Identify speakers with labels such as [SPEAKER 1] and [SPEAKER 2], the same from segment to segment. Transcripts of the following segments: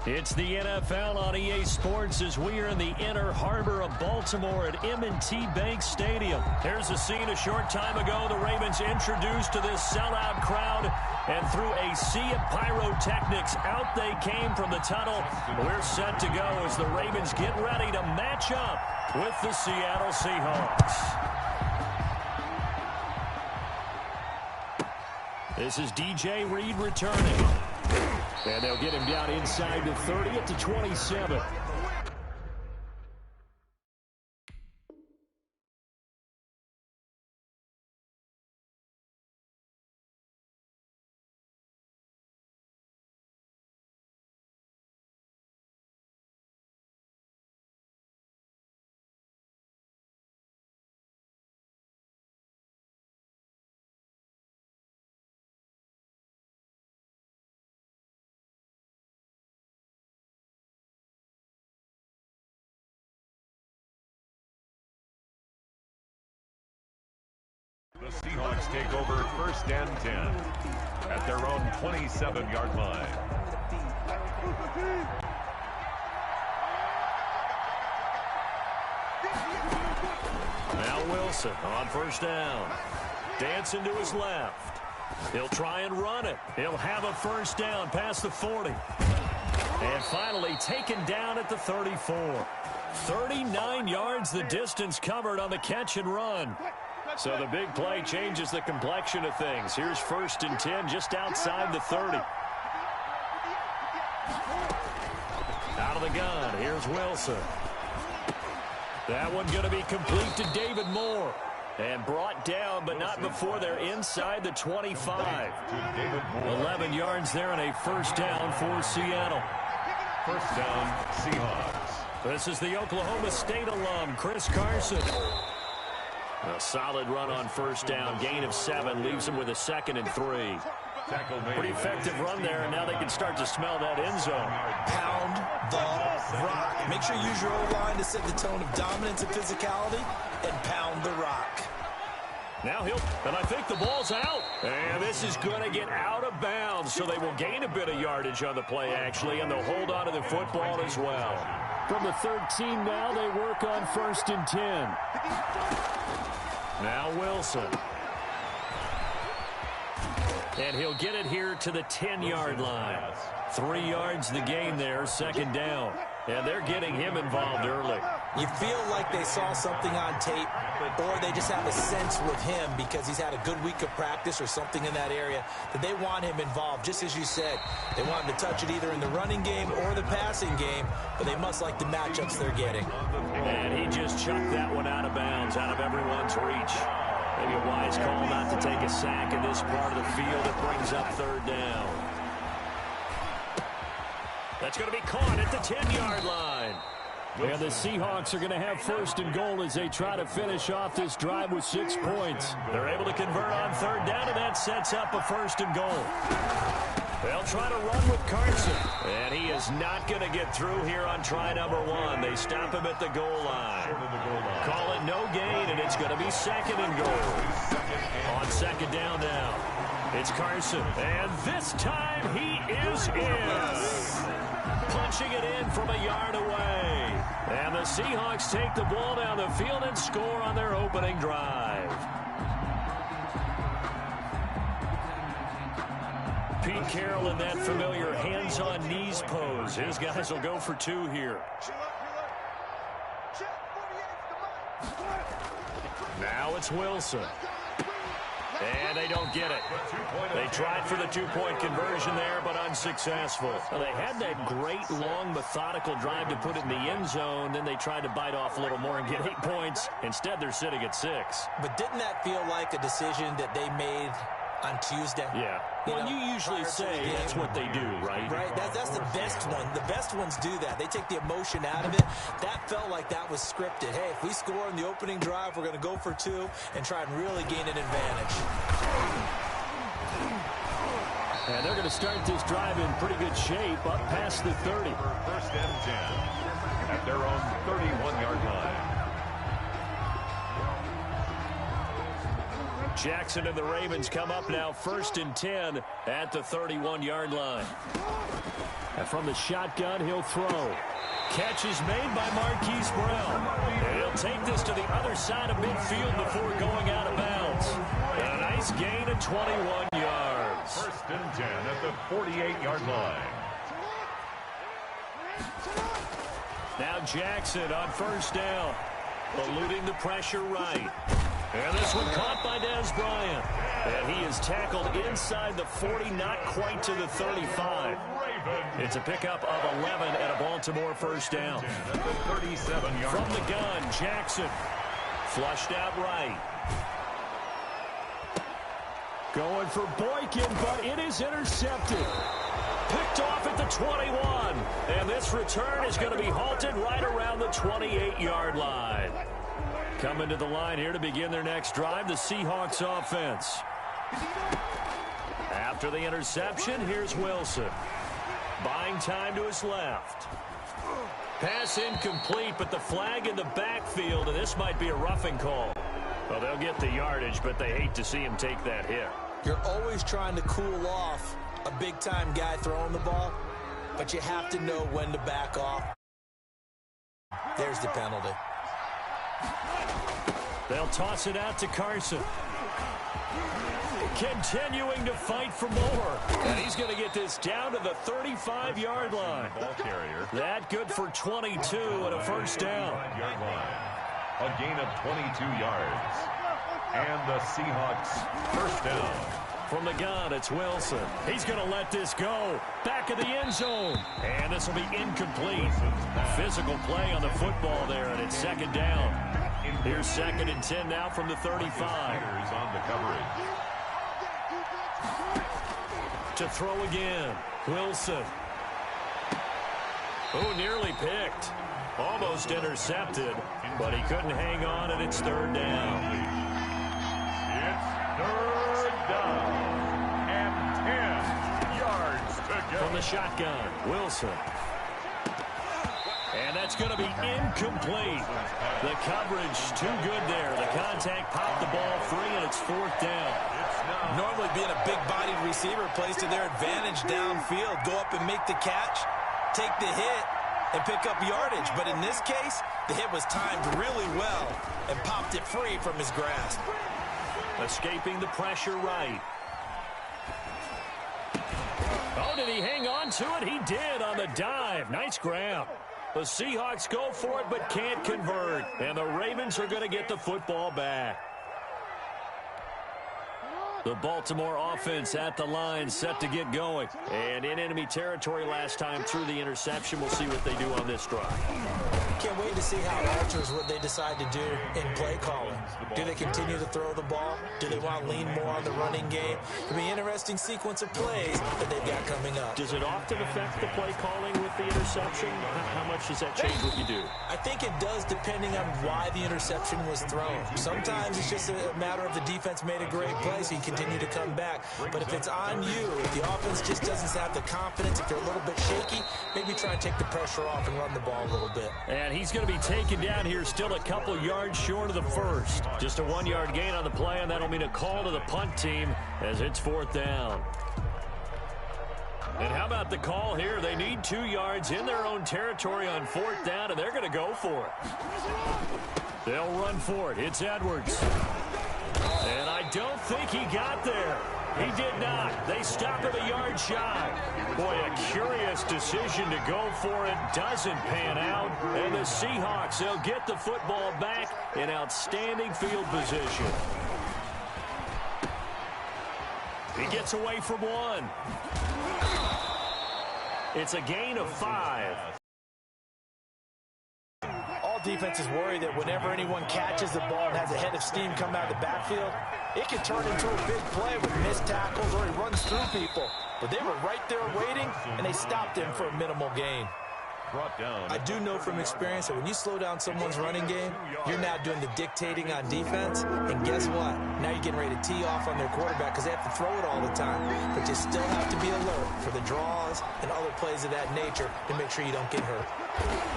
[SPEAKER 1] It's the NFL on EA Sports as we are in the inner harbor of Baltimore at M&T Bank Stadium. Here's a scene a short time ago. The Ravens introduced to this sellout crowd, and through a sea of pyrotechnics, out they came from the tunnel. We're set to go as the Ravens get ready to match up with the Seattle Seahawks. This is DJ Reed returning. And they'll get him down inside the 30 at the 27.
[SPEAKER 2] The Seahawks take over first and 10 at their own 27-yard line.
[SPEAKER 1] Now Wilson on first down. Dancing to his left. He'll try and run it. He'll have a first down past the 40. And finally taken down at the 34. 39 yards the distance covered on the catch and run. So the big play changes the complexion of things. Here's first and 10 just outside the 30. Out of the gun, here's Wilson. That one going to be complete to David Moore. And brought down, but not before they're inside the 25. 11 yards there and a first down for Seattle.
[SPEAKER 2] First down, Seahawks.
[SPEAKER 1] This is the Oklahoma State alum, Chris Carson. A solid run on first down. Gain of 7 leaves them with a second and 3. Pretty effective run there, and now they can start to smell that end zone.
[SPEAKER 3] Pound the rock. Make sure you use your O-line to set the tone of dominance and physicality, and pound the rock.
[SPEAKER 1] Now and I think the ball's out. And this is going to get out of bounds, so they will gain a bit of yardage on the play, actually, and they'll hold on to the football as well. From the 13 now, they work on first and 10. Now Wilson. And he'll get it here to the 10-yard line. 3 yards the gain there, second down. And they're getting him involved early.
[SPEAKER 3] You feel like they saw something on tape, or they just have a sense with him because he's had a good week of practice or something in that area that they want him involved. Just as you said, they want him to touch it either in the running game or the passing game, but they must like the matchups they're getting.
[SPEAKER 1] And he just chucked that one out of bounds, out of everyone's reach. Maybe a wise call not to take a sack in this part of the field. It brings up third down. That's going to be caught at the 10-yard line. And the Seahawks are going to have first and goal as they try to finish off this drive with 6 points. They're able to convert on third down, and that sets up a first and goal. They'll try to run with Carson. And he is not going to get through here on try number 1. They stop him at the goal line. Call it no gain, and it's going to be second and goal. On second down now, it's Carson. And this time he is in. Punching it in from a yard away. And the Seahawks take the ball down the field and score on their opening drive. Pete Carroll in that familiar hands-on knees pose. His guys will go for 2 here. Now it's Wilson. And they don't get it. They tried for the 2-point conversion there, but unsuccessful. Well, they had that great, long, methodical drive to put it in the end zone. Then they tried to bite off a little more and get 8 points. Instead, they're sitting at 6.
[SPEAKER 3] But didn't that feel like a decision that they made on Tuesday?
[SPEAKER 1] Yeah. Well, you usually say that's what they do, right?
[SPEAKER 3] Right. That's the best one. The best ones do that. They take the emotion out of it. That felt like that was scripted. Hey, if we score in the opening drive, we're going to go for 2 and try and really gain an advantage.
[SPEAKER 1] And they're going to start this drive in pretty good shape up past the 30.
[SPEAKER 2] First and 10 at their own 31-yard line.
[SPEAKER 1] Jackson and the Ravens come up now 1st and 10 at the 31-yard line. And from the shotgun, he'll throw. Catch is made by Marquise Brown. And he'll take this to the other side of midfield before going out of bounds. And a nice gain of 21 yards.
[SPEAKER 2] 1st and 10 at the 48-yard line.
[SPEAKER 1] Now Jackson on 1st down. Eluding the pressure right. And this one caught by Dez Bryant. And he is tackled inside the 40, not quite to the 35. It's a pickup of 11 and a Baltimore 1st down. From the gun, Jackson. Flushed out right. Going for Boykin, but it is intercepted. Picked off at the 21. And this return is going to be halted right around the 28-yard line. Coming to the line here to begin their next drive, the Seahawks offense. After the interception, here's Wilson. Buying time to his left. Pass incomplete, but the flag in the backfield, and this might be a roughing call. Well, they'll get the yardage, but they hate to see him take that hit.
[SPEAKER 3] You're always trying to cool off a big-time guy throwing the ball, but you have to know when to back off. There's the penalty.
[SPEAKER 1] They'll toss it out to Carson. Continuing to fight for more. And he's going to get this down to the 35-yard line.
[SPEAKER 2] Ball carrier.
[SPEAKER 1] That good for 22 and a 1st down.
[SPEAKER 2] Yard line. A gain of 22 yards. And the Seahawks 1st down.
[SPEAKER 1] From the gun, it's Wilson. He's going to let this go. Back of the end zone. And this will be incomplete. Physical play on the football there, and it's 2nd down. Here's 2nd and 10 now from the 35.
[SPEAKER 2] On the coverage.
[SPEAKER 1] To throw again. Wilson. Oh, nearly picked. Almost intercepted, but he couldn't hang on, and it's 3rd down.
[SPEAKER 2] It's 3rd down and 10 yards to go.
[SPEAKER 1] From the shotgun, Wilson. And that's going to be incomplete. The coverage too good there. The contact popped the ball free, and it's 4th down.
[SPEAKER 3] Normally being a big-bodied receiver plays to their advantage downfield. Go up and make the catch, take the hit, and pick up yardage. But in this case, the hit was timed really well and popped it free from his grasp.
[SPEAKER 1] Escaping the pressure right. Oh, did he hang on to it? He did on the dive. Nice grab. The Seahawks go for it but can't convert. And the Ravens are going to get the football back. The Baltimore offense at the line, set to get going. And in enemy territory last time through the interception. We'll see what they do on this drive.
[SPEAKER 3] Can't wait to see how it alters what they decide to do in play calling. Do they continue to throw the ball? Do they want to lean more on the running game? It'll be an interesting sequence of plays that they've got coming up.
[SPEAKER 1] Does it often affect the play calling with the interception? How much does that change what you do?
[SPEAKER 3] I think it does, depending on why the interception was thrown. Sometimes it's just a matter of the defense made a great play, so you continue to come back. But if it's on you, if the offense just doesn't have the confidence, if they're a little bit shaky, maybe try and take the pressure off and run the ball a little bit.
[SPEAKER 1] And he's going to be taken down here, still a couple yards short of the first. Just a 1-yard gain on the play, and that'll mean a call to the punt team as it's 4th down. And how about the call here? They need 2 yards in their own territory on 4th down, and they're going to go for it. They'll run for it. It's Edwards. And I don't think he got there. He did not. They stop him a yard shy. Boy, a curious decision to go for it. Doesn't pan out. And the Seahawks, they'll get the football back in outstanding field position. He gets away from 1. It's a gain of 5.
[SPEAKER 3] All defenses worry that whenever anyone catches the ball and has a head of steam come out of the backfield, it can turn into a big play with missed tackles or he runs through people. But they were right there waiting, and they stopped him for a minimal gain. I do know from experience that when you slow down someone's running game, you're now doing the dictating on defense. And guess what? Now you're getting ready to tee off on their quarterback because they have to throw it all the time. But you still have to be alert for the draws and other plays of that nature to make sure you don't get hurt.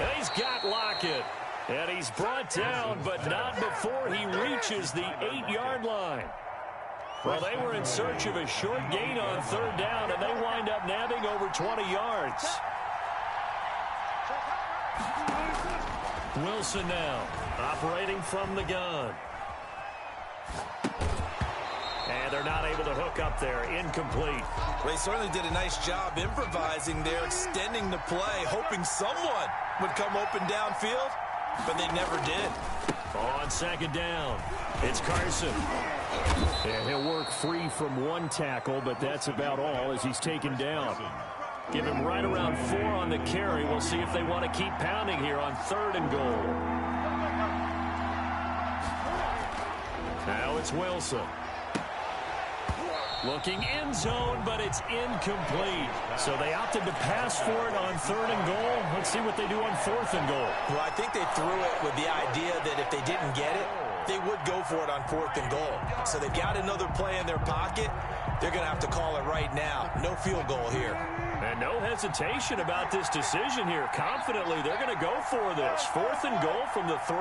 [SPEAKER 1] And he's got Lockett. And he's brought down, but not before he reaches the 8-yard line. Well, they were in search of a short gain on third down, and they wind up nabbing over 20 yards. Wilson now, operating from the gun. And they're not able to hook up there. Incomplete.
[SPEAKER 3] Well, they certainly did a nice job improvising there, extending the play, hoping someone would come open downfield, but they never did.
[SPEAKER 1] On second down, it's Carson. And he'll work free from one tackle, but that's about all as he's taken down. Give him right around 4 on the carry. We'll see if they want to keep pounding here on 3rd and goal. Now it's Wilson. Looking end zone, but it's incomplete. So they opted to pass for it on 3rd and goal. Let's see what they do on 4th and goal.
[SPEAKER 3] Well, I think they threw it with the idea that if they didn't get it, they would go for it on 4th and goal. So they've got another play in their pocket. They're going to have to call it right now. No field goal here.
[SPEAKER 1] And no hesitation about this decision here. Confidently, they're going to go for this. 4th and goal from the 3.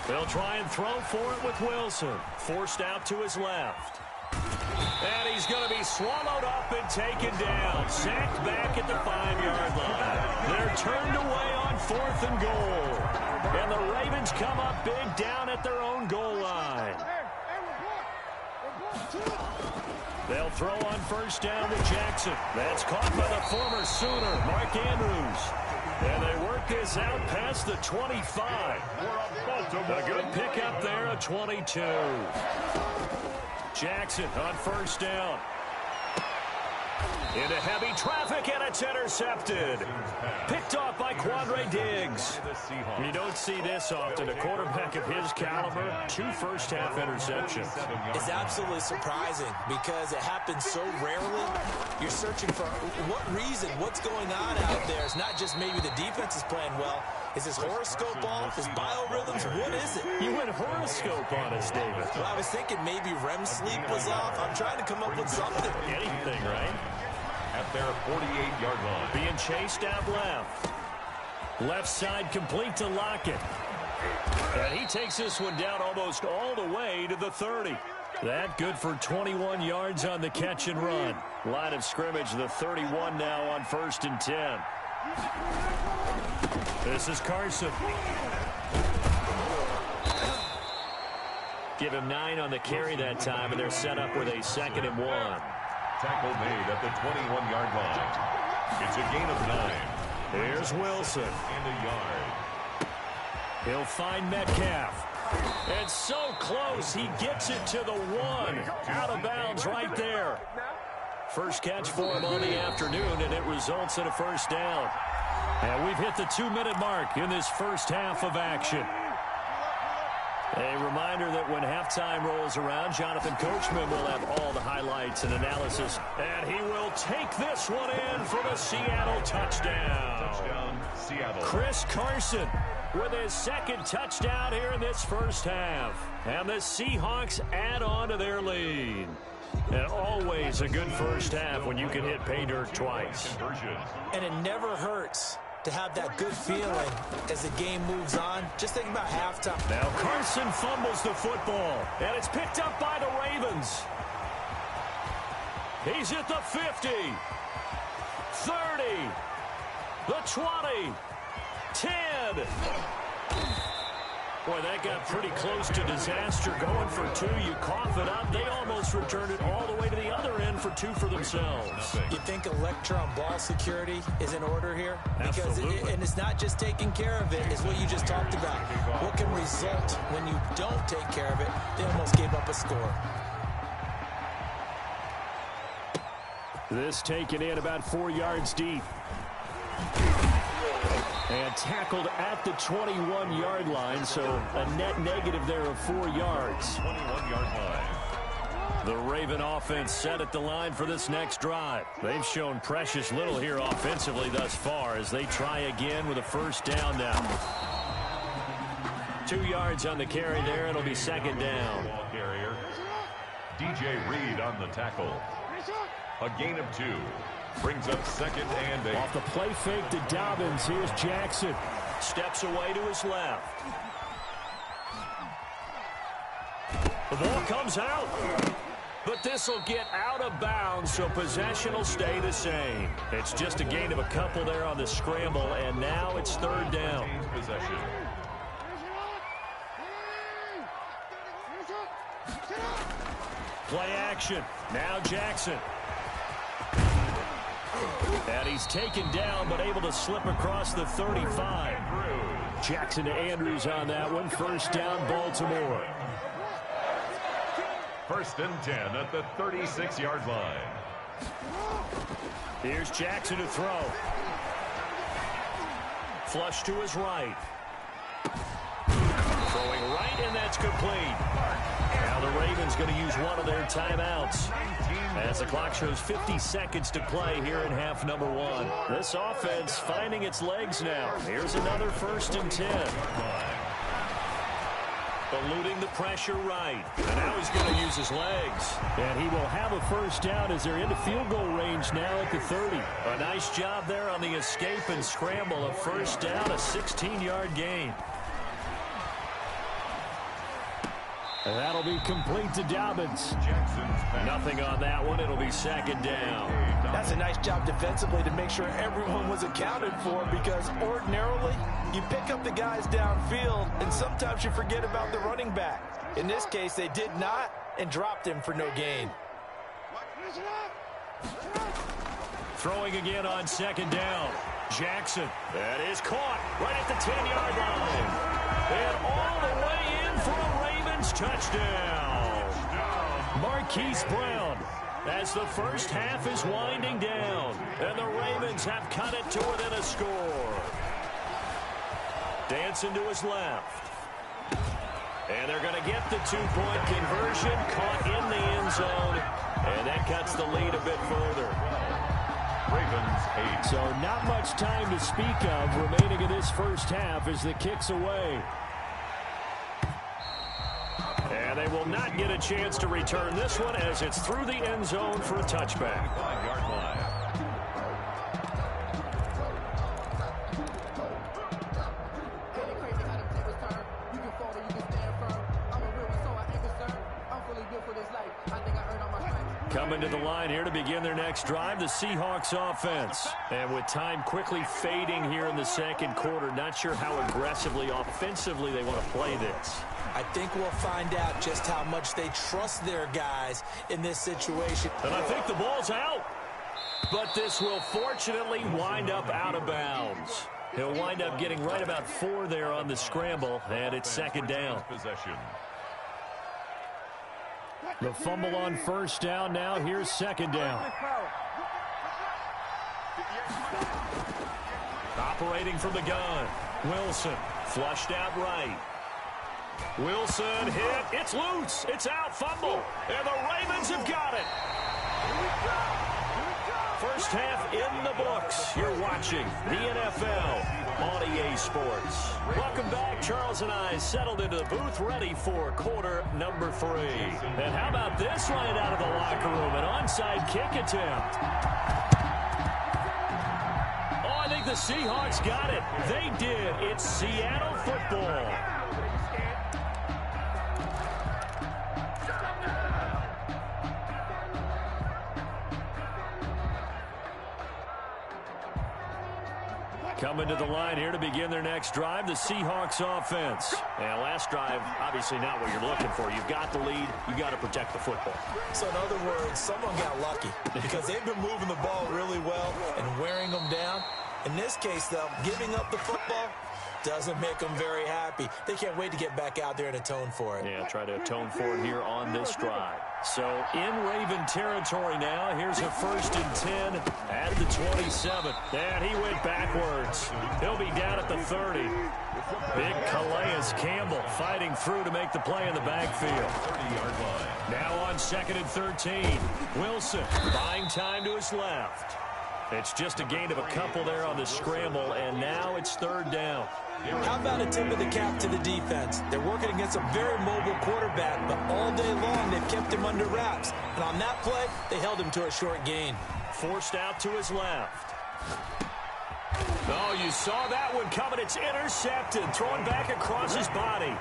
[SPEAKER 1] They'll try and throw for it with Wilson. Forced out to his left. And he's going to be swallowed up and taken down. Sacked back at the 5-yard line. They're turned away on 4th and goal. And the Ravens come up big down at their own goal line. They'll throw on 1st down to Jackson. That's caught by the former Sooner, Mark Andrews. And they work this out past the 25. A good pickup there, a 22. Jackson on 1st down. Into heavy traffic, and it's intercepted. Picked off by Quandre Diggs. You don't see this often. A quarterback of his caliber, 2 first-half interceptions.
[SPEAKER 3] It's absolutely surprising because it happens so rarely. You're searching for what reason, what's going on out there. It's not just maybe the defense is playing well. Is his horoscope off? His biorhythms? What is it?
[SPEAKER 1] You went horoscope on us, David.
[SPEAKER 3] Well, I was thinking maybe REM sleep was off. I'm trying to come up with something.
[SPEAKER 1] Anything, right?
[SPEAKER 2] At their 48-yard line.
[SPEAKER 1] Being chased out left. Left side complete to Lockett. And he takes this one down almost all the way to the 30. That good for 21 yards on the catch and run. Line of scrimmage, the 31 now on 1st and 10. This is Carson. Give him 9 on the carry that time, and they're set up with a 2nd and 1.
[SPEAKER 2] Tackle made at the 21-yard line. It's a gain of 9.
[SPEAKER 1] Here's Wilson.
[SPEAKER 2] And a yard.
[SPEAKER 1] He'll find Metcalf. And so close, he gets it to the 1. Out of bounds right there. First catch for him on the afternoon, and it results in a 1st down. And we've hit the 2-minute mark in this first half of action. A reminder that when halftime rolls around, Jonathan Coachman will have all the highlights and analysis. And he will take this one in for the Seattle touchdown.
[SPEAKER 2] Touchdown, Seattle.
[SPEAKER 1] Chris Carson with his 2nd touchdown here in this first half. And the Seahawks add on to their lead. And always a good first half when you can hit pay dirt twice.
[SPEAKER 3] And it never hurts to have that good feeling as the game moves on. Just think about halftime.
[SPEAKER 1] Now Carson fumbles the football, and it's picked up by the Ravens. He's at the 50, 30, the 20, 10. Boy, that got pretty close to disaster. Going for 2, you cough it up. They almost returned it all the way to the other end for 2 for themselves.
[SPEAKER 3] You think electron ball security is in order here? Because and it's not just taking care of it, it's what you just talked about. What can result when you don't take care of it? They almost gave up a score.
[SPEAKER 1] This taken in about 4 yards deep. And tackled at the 21-yard line, so a net negative there of 4 yards.
[SPEAKER 2] 21-yard line.
[SPEAKER 1] The Raven offense set at the line for this next drive. They've shown precious little here offensively thus far as they try again with a 1st down now. 2 yards on the carry there. It'll be 2nd down.
[SPEAKER 2] Ball carrier. DJ Reed on the tackle. A gain of 2. Brings up 2nd and 8.
[SPEAKER 1] Off the play fake to Dobbins. Here's Jackson. Steps away to his left. The ball comes out. But this will get out of bounds, so possession will stay the same. It's just a gain of a couple there on the scramble, and now it's third down.
[SPEAKER 2] Possession.
[SPEAKER 1] Play action. Now Jackson. And he's taken down, but able to slip across the 35. Jackson to Andrews on that one. First down, Baltimore.
[SPEAKER 2] First and 10 at the 36-yard line.
[SPEAKER 1] Here's Jackson to throw. Flush to his right. Throwing right, and that's complete. Now the Ravens going to use one of their timeouts as the clock shows 50 seconds to play here in half number one. This offense finding its legs now. Here's another first and 10. Eluding the pressure right. And now he's going to use his legs. And he will have a first down as they're into field goal range now at the 30. A nice job there on the escape and scramble. A first down, a 16-yard gain. And that'll be complete to Dobbins. Nothing on that one. It'll be second down.
[SPEAKER 3] That's a nice job defensively to make sure everyone was accounted for, because ordinarily you pick up the guys downfield and sometimes you forget about the running back. In this case, they did not and dropped him for no gain.
[SPEAKER 1] Throwing again on second down. Jackson. That is caught right at the 10-yard line. And all the way in for a Ravens touchdown. Marquise Brown, as the first half is winding down, and the Ravens have cut it to within a score. Dancing to his left. And they're going to get the two-point conversion, caught in the end zone, and that cuts the lead a bit further.
[SPEAKER 2] Ravens 8.
[SPEAKER 1] So not much time to speak of remaining in this first half as the kick's away. And they will not get a chance to return this one as it's through the end zone for a touchback.
[SPEAKER 2] 5-yard line.
[SPEAKER 1] Coming to the line here to begin their next drive, the Seahawks offense. And with time quickly fading here in the second quarter, not sure how aggressively, offensively they want to play this.
[SPEAKER 3] I think we'll find out just how much they trust their guys in this situation.
[SPEAKER 1] And I think the ball's out. But this will fortunately wind up out of bounds. He'll wind up getting right about 4 there on the scramble, and it's second down.
[SPEAKER 2] Possession.
[SPEAKER 1] The fumble on first down now. Here's second down. Operating from the gun. Wilson flushed out right. Wilson hit. It's loose. It's out. Fumble. And the Ravens have got it. First half in the books. You're watching the NFL on EA Sports. Welcome back. Charles and I settled into the booth ready for quarter number 3. And how about this right out of the locker room? An onside kick attempt. Oh, I think the Seahawks got it. They did. It's Seattle football. Coming to the line here to begin their next drive, the Seahawks offense. And last drive, obviously not what you're looking for. You've got the lead. You've got to protect the football.
[SPEAKER 3] So in other words, someone got lucky because they've been moving the ball really well and wearing them down. In this case, though, giving up the football doesn't make them very happy. They can't wait to get back out there and atone for it.
[SPEAKER 1] Yeah, try to atone for it here on this drive. So in Raven territory now. Here's a first and 10 at the 27. And he went backwards. He'll be down at the 30. Big Calais Campbell fighting through to make the play in the backfield.
[SPEAKER 2] 30-yard line.
[SPEAKER 1] Now on second and 13. Wilson buying time to his left. It's just a gain of a couple there on the scramble, and now it's third down.
[SPEAKER 3] How about a tip of the cap to the defense? They're working against a very mobile quarterback, but all day long they've kept him under wraps. And on that play, they held him to a short gain.
[SPEAKER 1] Forced out to his left. Oh, you saw that one coming. It's intercepted. Thrown back across his body.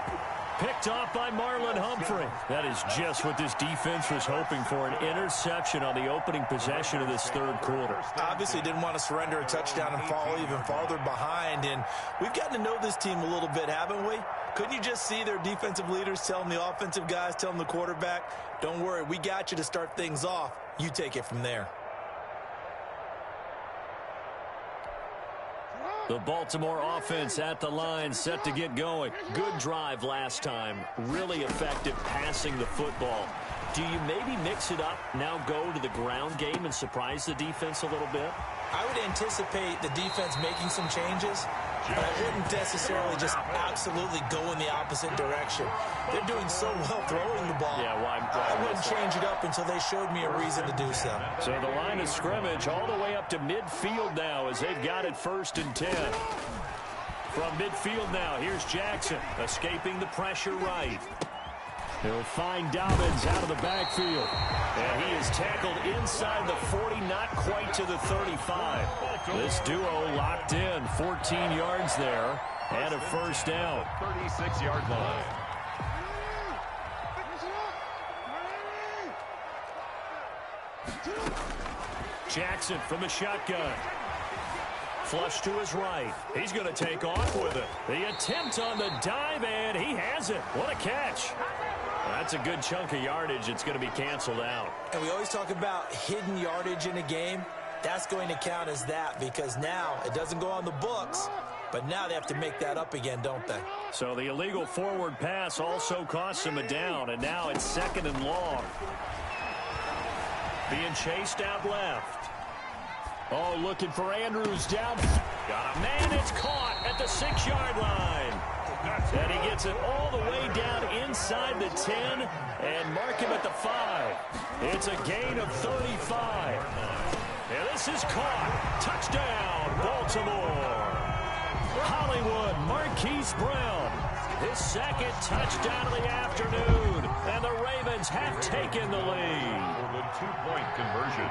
[SPEAKER 1] picked off by Marlon Humphrey. That is just what this defense was hoping for, an interception on the opening possession of this third quarter.
[SPEAKER 3] Obviously didn't want to surrender a touchdown and fall even farther behind, and we've gotten to know this team a little bit, haven't we? Couldn't you just see their defensive leaders telling the offensive guys, telling the quarterback, don't worry, we got you to start things off. You take it from there.
[SPEAKER 1] The Baltimore offense at the line, set to get going. Good drive last time. Really effective passing the football. Do you maybe mix it up, now go to the ground game and surprise the defense a little bit?
[SPEAKER 3] I would anticipate the defense making some changes, but I wouldn't necessarily just absolutely go in the opposite direction. They're doing so well throwing the ball.
[SPEAKER 1] Yeah,
[SPEAKER 3] I wouldn't change it up until they showed me a reason to do so.
[SPEAKER 1] So the line of scrimmage all the way up to midfield now as they've got it 1st and 10. From midfield now, here's Jackson escaping the pressure right. He'll find Dobbins out of the backfield. And he is tackled inside the 40, not quite to the 35. This duo locked in, 14 yards there, and a 1st down.
[SPEAKER 2] 36-yard line.
[SPEAKER 1] Jackson from the shotgun. Flush to his right. He's going to take off with it. The attempt on the dive, and he has it. What a catch. That's a good chunk of yardage. It's going to be canceled out.
[SPEAKER 3] And we always talk about hidden yardage in a game. That's going to count as that because now it doesn't go on the books, but now they have to make that up again, don't they?
[SPEAKER 1] So the illegal forward pass also costs him a down, and now it's 2nd and long. Being chased out left. Oh, looking for Andrews down. Got a man. It's caught at the 6-yard line. And he gets it all the way down inside the 10 and mark him at the 5. It's a gain of 35. And this is caught. Touchdown, Baltimore. Hollywood Marquise Brown. His 2nd touchdown of the afternoon. And the Ravens have taken the lead.
[SPEAKER 2] For the 2-point conversion.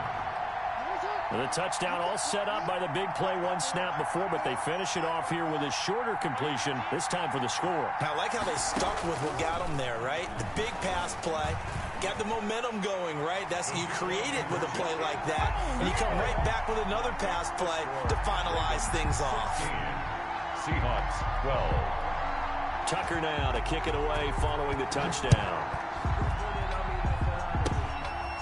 [SPEAKER 1] The touchdown all set up by the big play, 1 snap before, but they finish it off here with a shorter completion, this time for the score.
[SPEAKER 3] I like how they stuck with what got them there, right? The big pass play, got the momentum going, right? That's you create it with a play like that, and you come right back with another pass play to finalize things off.
[SPEAKER 2] Seahawks 12.
[SPEAKER 1] Tucker now to kick it away following the touchdown.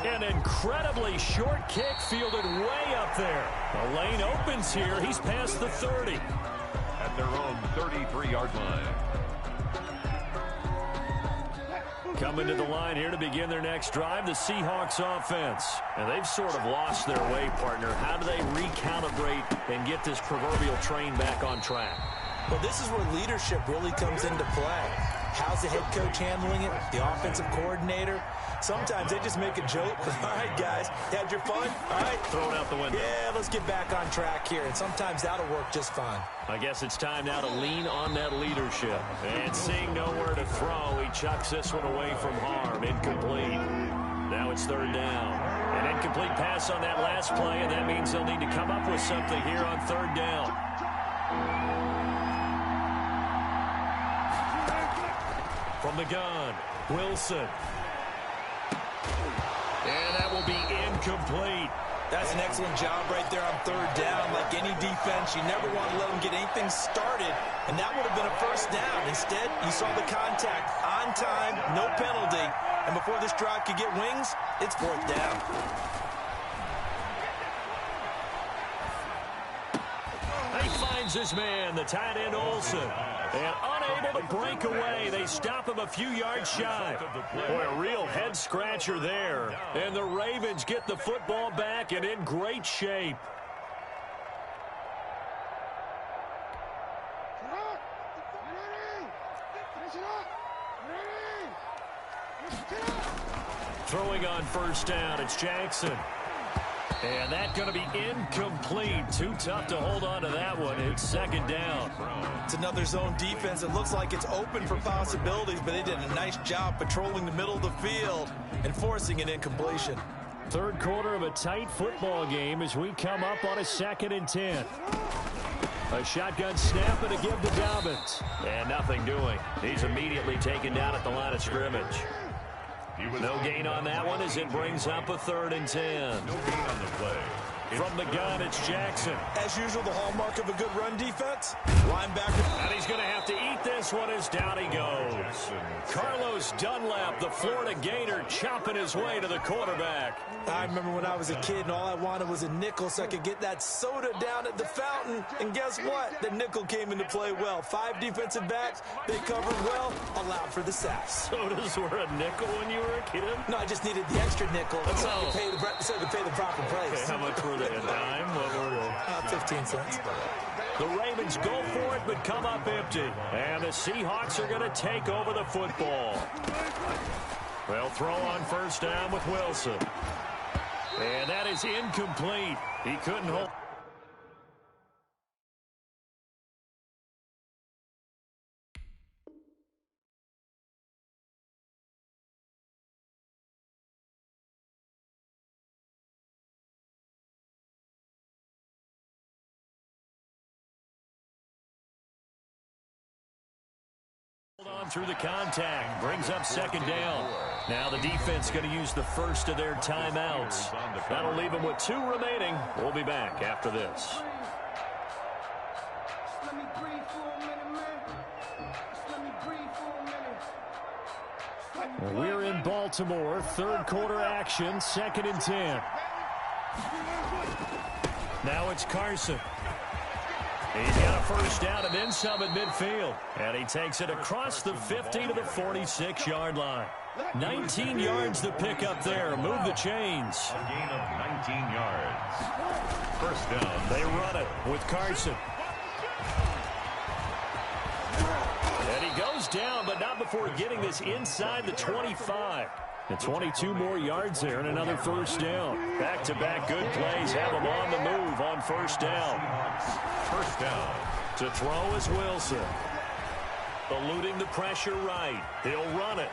[SPEAKER 1] An incredibly short kick fielded way up there. The lane opens here. He's past the 30.
[SPEAKER 2] At their own 33-yard line.
[SPEAKER 1] Coming to the line here to begin their next drive, the Seahawks offense. And they've sort of lost their way, partner. How do they recalibrate and get this proverbial train back on track?
[SPEAKER 3] Well, this is where leadership really comes into play. How's the head coach handling it? The offensive coordinator? Sometimes they just make a joke. All right, guys, had your fun? All right.
[SPEAKER 1] Throw it out the window.
[SPEAKER 3] Yeah, let's get back on track here. And sometimes that'll work just fine.
[SPEAKER 1] I guess it's time now to lean on that leadership. And seeing nowhere to throw, he chucks this one away from harm. Incomplete. Now it's 3rd down. An incomplete pass on that last play, and that means they'll need to come up with something here on 3rd down. From the gun, Wilson. And that will be incomplete.
[SPEAKER 3] That's an excellent job right there on 3rd down. Like any defense, you never want to let them get anything started, and that would have been a 1st down. Instead, you saw the contact on time, no penalty, and before this drive could get wings, it's 4th down.
[SPEAKER 1] He finds his man, the tight end Olsen. And unable to break away, they stop him a few yards shy. Boy, a real head-scratcher there. And the Ravens get the football back and in great shape. Throwing on 1st down, it's Jackson. And that's going to be incomplete. Too tough to hold on to that one. It's 2nd down.
[SPEAKER 3] It's another zone defense. It looks like it's open for possibilities, but they did a nice job patrolling the middle of the field and forcing an incompletion.
[SPEAKER 1] 3rd quarter of a tight football game as we come up on a 2nd and 10. A shotgun snap and a give to Dobbins. And nothing doing. He's immediately taken down at the line of scrimmage. No gain on that one as it brings up a 3rd and 10.
[SPEAKER 2] No gain on the play.
[SPEAKER 1] From the gun, it's Jackson.
[SPEAKER 3] As usual, the hallmark of a good run defense. Linebacker.
[SPEAKER 1] And he's going to have to eat this one as down he goes. Carlos Dunlap, the Florida Gator, chopping his way to the quarterback.
[SPEAKER 3] I remember when I was a kid and all I wanted was a nickel so I could get that soda down at the fountain. And guess what? The nickel came into play well. 5 defensive backs, they covered well, allowed for the sacks.
[SPEAKER 1] Sodas were a nickel when you were a kid?
[SPEAKER 3] No, I just needed the extra nickel so I could pay the proper price.
[SPEAKER 1] Okay, how much were they? A dime? What were they?
[SPEAKER 3] 15 cents.
[SPEAKER 1] The Ravens go for it but come up empty. And the Seahawks are going to take over the football. They'll throw on 1st down with Wilson. And that is incomplete. He couldn't hold. On through the contact, brings up 2nd down. Now the defense going to use the first of their timeouts. That'll leave them with 2 remaining. We'll be back after this. We're in Baltimore, 3rd quarter action, 2nd and 10. Now it's Carson. He's got a 1st down and then some at midfield. And he takes it across the 50 to the 46-yard line. 19 yards to pick up there. Move the chains.
[SPEAKER 2] A gain of 19 yards. 1st down.
[SPEAKER 1] They run it with Carson. And he goes down, but not before getting this inside the 25. And 22 more yards there and another 1st down. Back-to-back good plays have him on the move on 1st down.
[SPEAKER 2] 1st down.
[SPEAKER 1] To throw is Wilson. Eluding the pressure right. He'll run it.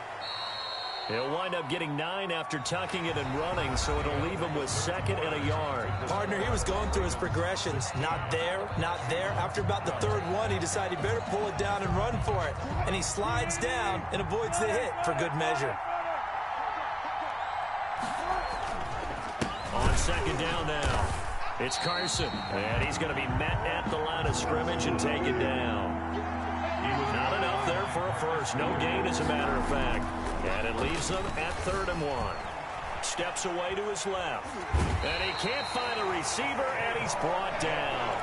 [SPEAKER 1] He'll wind up getting 9 after tucking it and running, so it'll leave him with 2nd and a yard.
[SPEAKER 3] Partner, he was going through his progressions. Not there, not there. After about the 3rd one, he decided he better pull it down and run for it. And he slides down and avoids the hit for good measure.
[SPEAKER 1] On 2nd down now, it's Carson. And he's going to be met at the line of scrimmage and taken down. Not enough there for a 1st. No gain, as a matter of fact. And it leaves them at 3rd and 1. Steps away to his left. And he can't find a receiver, and he's brought down.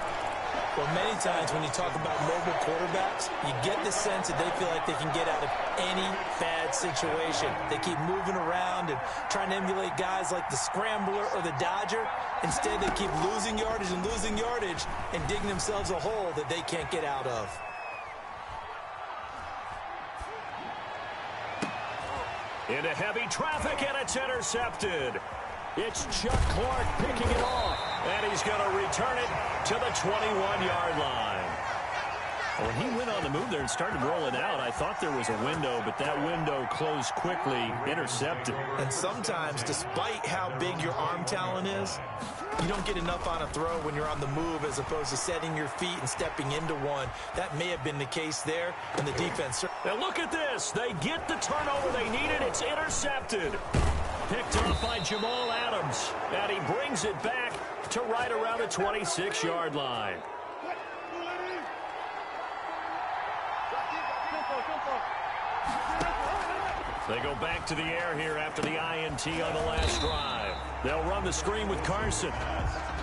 [SPEAKER 3] Well, many times when you talk about mobile quarterbacks, you get the sense that they feel like they can get out of any bad situation. They keep moving around and trying to emulate guys like the Scrambler or the Dodger. Instead, they keep losing yardage and digging themselves a hole that they can't get out of.
[SPEAKER 1] Into heavy traffic, and it's intercepted. It's Chuck Clark picking it off, and he's going to return it to the 21-yard line. When he went on the move there and started rolling out, I thought there was a window, but that window closed quickly, intercepted.
[SPEAKER 3] And sometimes, despite how big your arm talent is, you don't get enough on a throw when you're on the move as opposed to setting your feet and stepping into one. That may have been the case there, and the defense.
[SPEAKER 1] Now look at this. They get the turnover they needed. It's intercepted. Picked off by Jamal Adams. And he brings it back to right around the 26-yard line. They go back to the air here after the INT on the last drive. They'll run the screen with Carson.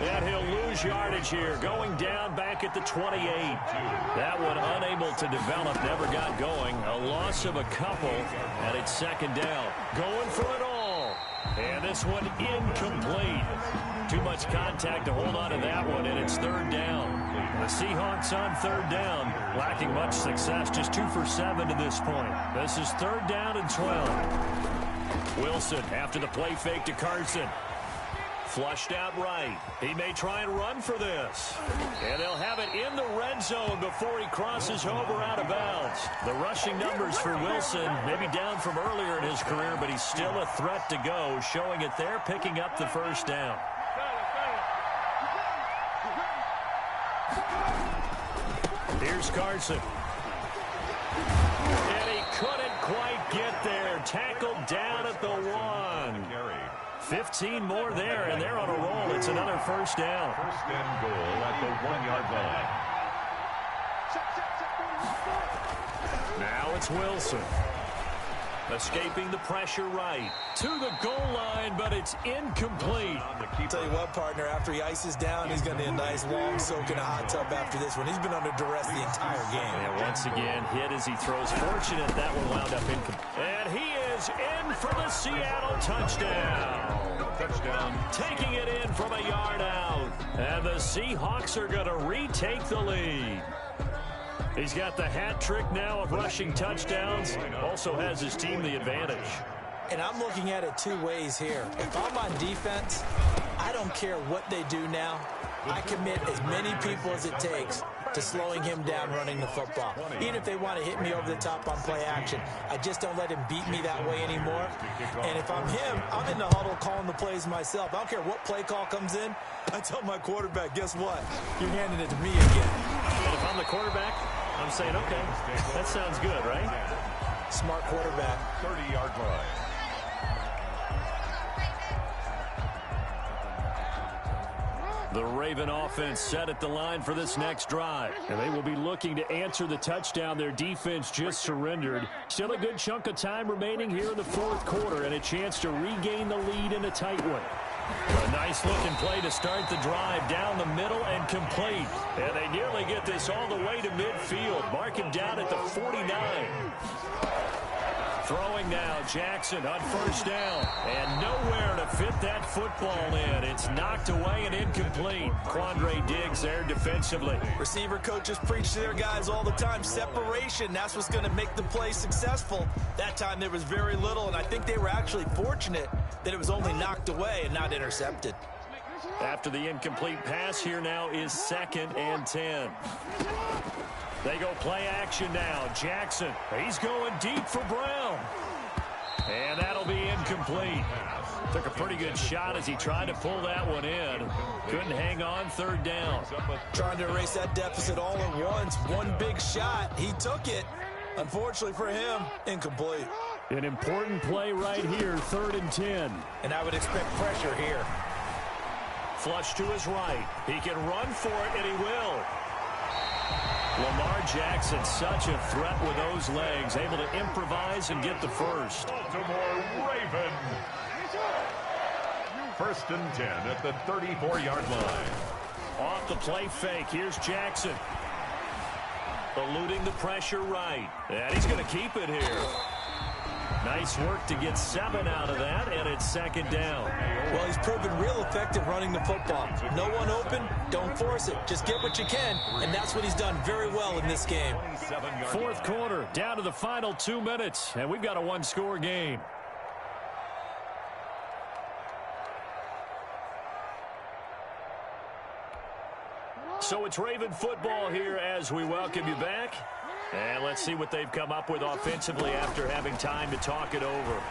[SPEAKER 1] And he'll lose yardage here, going down back at the 28. That one unable to develop, never got going. A loss of a couple, and it's 2nd down. Going for it all. And this one incomplete. Too much contact to hold on to that one, and it's 3rd down. The Seahawks on 3rd down, lacking much success, just 2 for 7 to this point. This is 3rd down and 12. Wilson after the play fake to Carson. Flushed out right. He may try and run for this. And they'll have it in the red zone before he crosses over out of bounds. The rushing numbers for Wilson maybe down from earlier in his career, but he's still a threat to go, showing it there, picking up the 1st down. Here's Carson. And he couldn't quite get there. Tackled down at the 1. 15 more there, and they're on a roll. It's another first down.
[SPEAKER 2] First and goal at the 1-yard line.
[SPEAKER 1] Now it's Wilson. Escaping the pressure right. To the goal line, but it's incomplete.
[SPEAKER 3] I'll tell you what, partner, after he ices down, he's going to need a nice long soak in a hot tub after this one. He's been under duress the entire game.
[SPEAKER 1] And once again, hit as he throws. Fortunate that one wound up incomplete. And he is in for the Seattle touchdown. Taking it in from a yard out. And the Seahawks are going to retake the lead. He's got the hat trick now of rushing touchdowns. Also has his team the advantage.
[SPEAKER 3] And I'm looking at it two ways here. If I'm on defense, I don't care what they do now. I commit as many people as it takes to slowing him down running the football. Even if they want to hit me over the top on play action, I just don't let him beat me that way anymore. And if I'm him, I'm in the huddle calling the plays myself. I don't care what play call comes in. I tell my quarterback, guess what? You're handing it to me again.
[SPEAKER 1] And if I'm the quarterback, I'm saying, okay, that sounds good, right?
[SPEAKER 3] Smart quarterback.
[SPEAKER 2] 30-yard line.
[SPEAKER 1] The Raven offense set at the line for this next drive. And they will be looking to answer the touchdown their defense just surrendered. Still a good chunk of time remaining here in the fourth quarter and a chance to regain the lead in a tight one. A nice-looking play to start the drive down the middle and complete. And they nearly get this all the way to midfield. Mark him down at the 49. Throwing now, Jackson on first down. And nowhere to fit that football in. It's knocked away and incomplete. Quandre Diggs there defensively.
[SPEAKER 3] Receiver coaches preach to their guys all the time. Separation, that's what's going to make the play successful. That time there was very little, and I think they were actually fortunate that it was only knocked away and not intercepted.
[SPEAKER 1] After the incomplete pass, here now is 2nd and 10. They go play action now. Jackson, he's going deep for Brown. And that'll be incomplete. Took a pretty good shot as he tried to pull that one in. Couldn't hang on, 3rd down.
[SPEAKER 3] Trying to erase that deficit all at once. One big shot. He took it. Unfortunately for him, incomplete.
[SPEAKER 1] An important play right here, 3rd and 10.
[SPEAKER 3] And I would expect pressure here.
[SPEAKER 1] Flush to his right. He can run for it, and he will. Lamar Jackson, such a threat with those legs, able to improvise and get the first.
[SPEAKER 2] Baltimore Raven. 1st and 10 at the 34-yard line.
[SPEAKER 1] Off the play fake, here's Jackson. Eluding the pressure right. And he's going to keep it here. Nice work to get 7 out of that, and it's 2nd down.
[SPEAKER 3] Well, he's proven real effective running the football. No one open, don't force it. Just get what you can, and that's what he's done very well in this game.
[SPEAKER 1] 4th quarter, down to the final 2 minutes, and we've got a one-score game. So it's Raven football here as we welcome you back. And let's see what they've come up with offensively after having time to talk it over.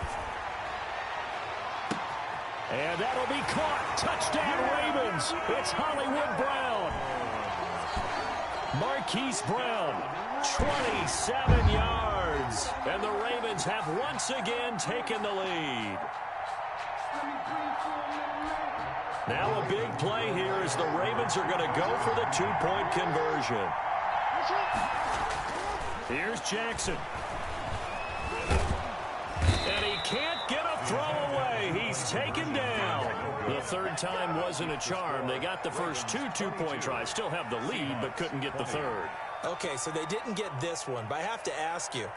[SPEAKER 1] And that'll be caught. Touchdown Ravens. It's Hollywood Brown. Marquise Brown, 27 yards. And the Ravens have once again taken the lead. Now a big play here as the Ravens are going to go for the 2-point conversion. Here's Jackson. And he can't get a throw away. He's taken down. The 3rd time wasn't a charm. They got the first 2 2-point tries. Still have the lead, but couldn't get the 3rd.
[SPEAKER 3] Okay, so they didn't get this one, but I have to ask you,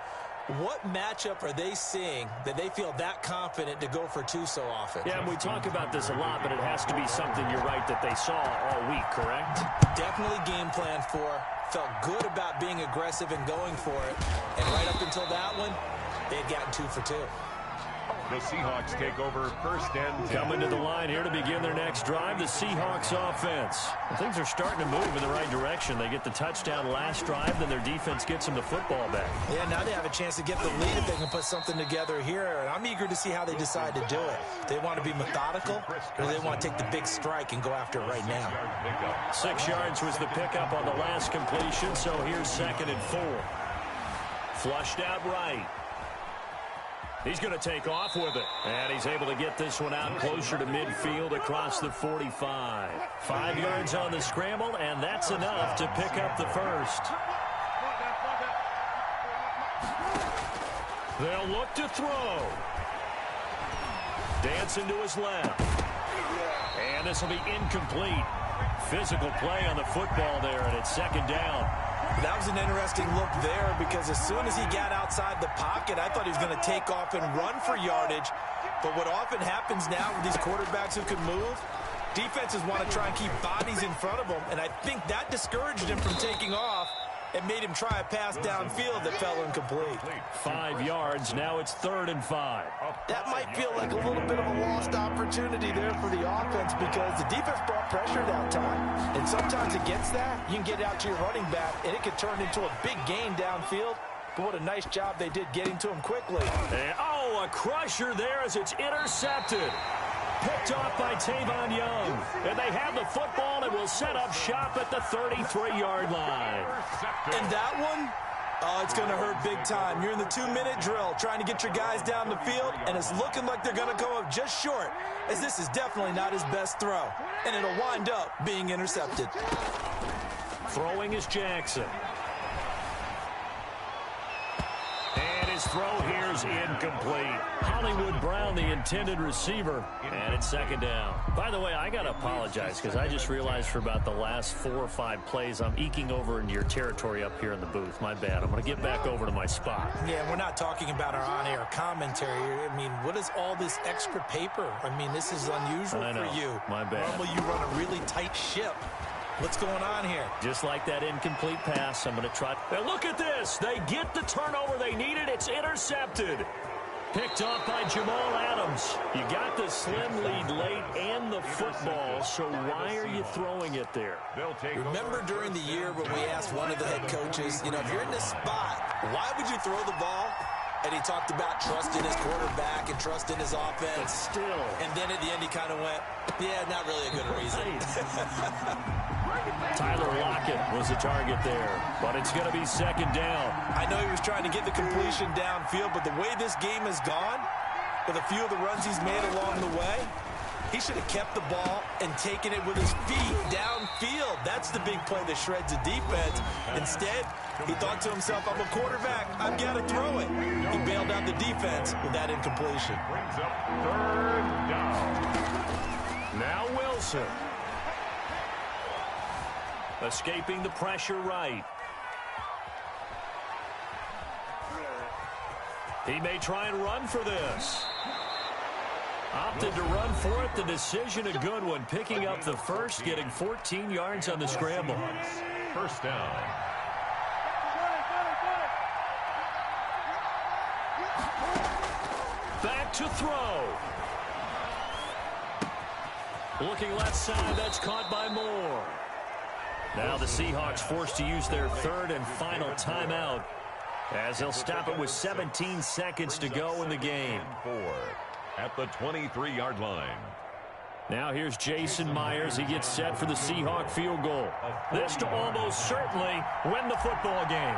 [SPEAKER 3] what matchup are they seeing that they feel that confident to go for 2 so often?
[SPEAKER 1] Yeah, and we talk about this a lot, but it has to be something, you're right, that they saw all week, correct?
[SPEAKER 3] Definitely game plan for. Felt good about being aggressive and going for it. And right up until that one, they had gotten 2 for 2.
[SPEAKER 2] The Seahawks take over first and 10.
[SPEAKER 1] Coming to the line here to begin their next drive, the Seahawks offense. Things are starting to move in the right direction. They get the touchdown last drive, then their defense gets them the football back.
[SPEAKER 3] Yeah, now they have a chance to get the lead if they can put something together here. And I'm eager to see how they decide to do it. They want to be methodical, or they want to take the big strike and go after it right now.
[SPEAKER 1] 6 yards was the pickup on the last completion, so here's 2nd and 4. Flushed out right. He's going to take off with it. And he's able to get this one out closer to midfield across the 45. 5 yards on the scramble, and that's enough to pick up the first. They'll look to throw. Dancing to his left. And this will be incomplete. Physical play on the football there, and it's 2nd down.
[SPEAKER 3] That was an interesting look there because as soon as he got outside the pocket, I thought he was going to take off and run for yardage. But what often happens now with these quarterbacks who can move, defenses want to try and keep bodies in front of them. And I think that discouraged him from taking off and made him try a pass downfield that fell incomplete.
[SPEAKER 1] 5 yards. Now it's 3rd and 5.
[SPEAKER 3] That might feel like a little bit of a lost opportunity there for the offense because the defense brought pressure that time. And sometimes against that, you can get out to your running back, and it could turn into a big gain downfield. But what a nice job they did getting to him quickly.
[SPEAKER 1] And, oh, a crusher there as it's intercepted. Picked off by Tavon Young. And they have the football and will set up shop at the 33-yard line.
[SPEAKER 3] And that one, oh, it's going to hurt big time. You're in the 2-minute drill trying to get your guys down the field, and it's looking like they're going to come up just short, as this is definitely not his best throw. And it'll wind up being intercepted.
[SPEAKER 1] Throwing is Jackson. And his throw here is incomplete. Hollywood Brown, the intended receiver, and it's 2nd down. By the way, I got to apologize because I just realized for about the last 4 or 5 plays, I'm eking over into your territory up here in the booth. My bad. I'm going to get back over to my spot.
[SPEAKER 3] Yeah, we're not talking about our on-air commentary. I mean, what is all this extra paper? I mean, this is unusual for you.
[SPEAKER 1] My bad.
[SPEAKER 3] Normally you run a really tight ship. What's going on here?
[SPEAKER 1] Just like that incomplete pass, I'm going to try. Now look at this. They get the turnover they needed. It's intercepted. Picked off by Jamal Adams. You got the slim lead late and the football, so why are you throwing it there?
[SPEAKER 3] Remember during the year when we asked one of the head coaches, you know, if you're in this spot, why would you throw the ball? And he talked about trusting his quarterback and trusting his offense.
[SPEAKER 1] But still.
[SPEAKER 3] And then at the end he kind of went, yeah, not really a good reason.
[SPEAKER 1] Tyler Lockett was the target there, but it's going to be 2nd down.
[SPEAKER 3] I know he was trying to get the completion downfield, but the way this game has gone, with a few of the runs he's made along the way, he should have kept the ball and taken it with his feet downfield. That's the big play that shreds the defense. Instead, he thought to himself, I'm a quarterback. I've got to throw it. He bailed out the defense with that incompletion.
[SPEAKER 2] Brings up 3rd down.
[SPEAKER 1] Now Wilson. Escaping the pressure right. He may try and run for this. Opted to run for it. The decision a good one. Picking up the first, getting 14 yards on the scramble.
[SPEAKER 2] 1st down.
[SPEAKER 1] Back to throw. Looking left side. That's caught by Moore. Now the Seahawks forced to use their 3rd and final timeout as they'll stop it with 17 seconds to go in the game.
[SPEAKER 2] 4 at the 23-yard line.
[SPEAKER 1] Now here's Jason Myers. He gets set for the Seahawk field goal. This to almost certainly win the football game.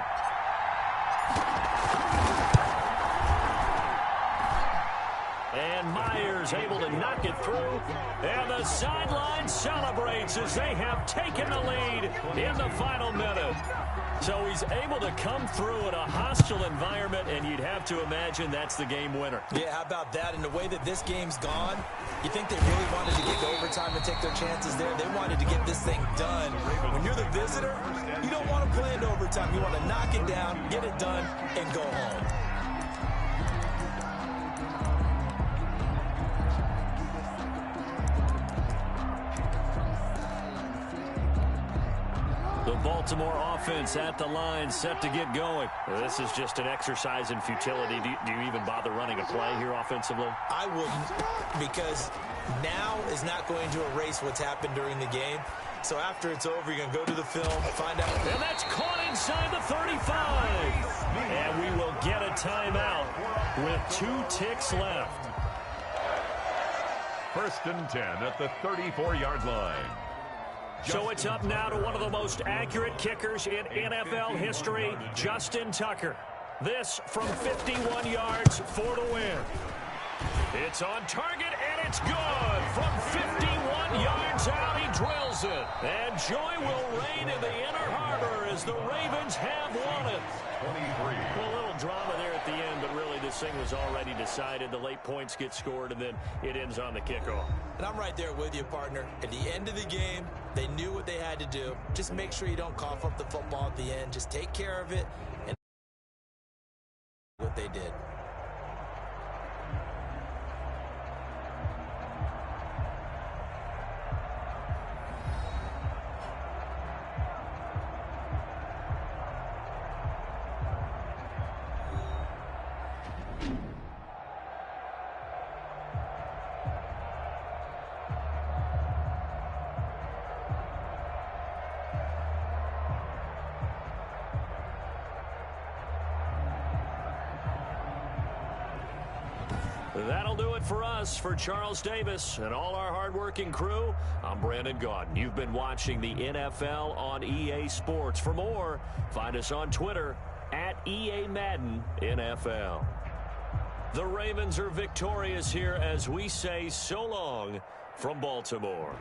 [SPEAKER 1] And Myers able to knock it through. And the sideline celebrates as they have taken the lead in the final minute. So he's able to come through in a hostile environment, and you'd have to imagine that's the game winner.
[SPEAKER 3] Yeah, how about that? And the way that this game's gone, you think they really wanted to get to overtime and take their chances there. They wanted to get this thing done. When you're the visitor, you don't want to play into overtime. You want to knock it down, get it done, and go home.
[SPEAKER 1] The Baltimore offense at the line, set to get going.
[SPEAKER 4] Well, this is just an exercise in futility. Do you even bother running a play here offensively?
[SPEAKER 3] I wouldn't, because now is not going to erase what's happened during the game. So after it's over, you're going to go to the film, find out.
[SPEAKER 1] And that's caught inside the 35. And we will get a timeout with 2 ticks left.
[SPEAKER 2] 1st and 10 at the 34-yard line.
[SPEAKER 1] So it's up now to one of the most accurate kickers in NFL history, Justin Tucker. This from 51 yards for the win. It's on target, and it's good. From 51 yards out, he drills it. And joy will reign in the Inner Harbor as the Ravens have won it.
[SPEAKER 2] 23.
[SPEAKER 1] Well, a little drama there at the end, but really this thing was already decided. The late points get scored, and then it ends on the kickoff.
[SPEAKER 3] And I'm right there with you, partner. At the end of the game, they knew what they had to do. Just make sure you don't cough up the football at the end. Just take care of it, and what they did.
[SPEAKER 1] That'll do it for us. For Charles Davis and all our hardworking crew, I'm Brandon Gaudin. You've been watching the NFL on EA Sports. For more, find us on Twitter at EA Madden NFL. The Ravens are victorious here as we say so long from Baltimore.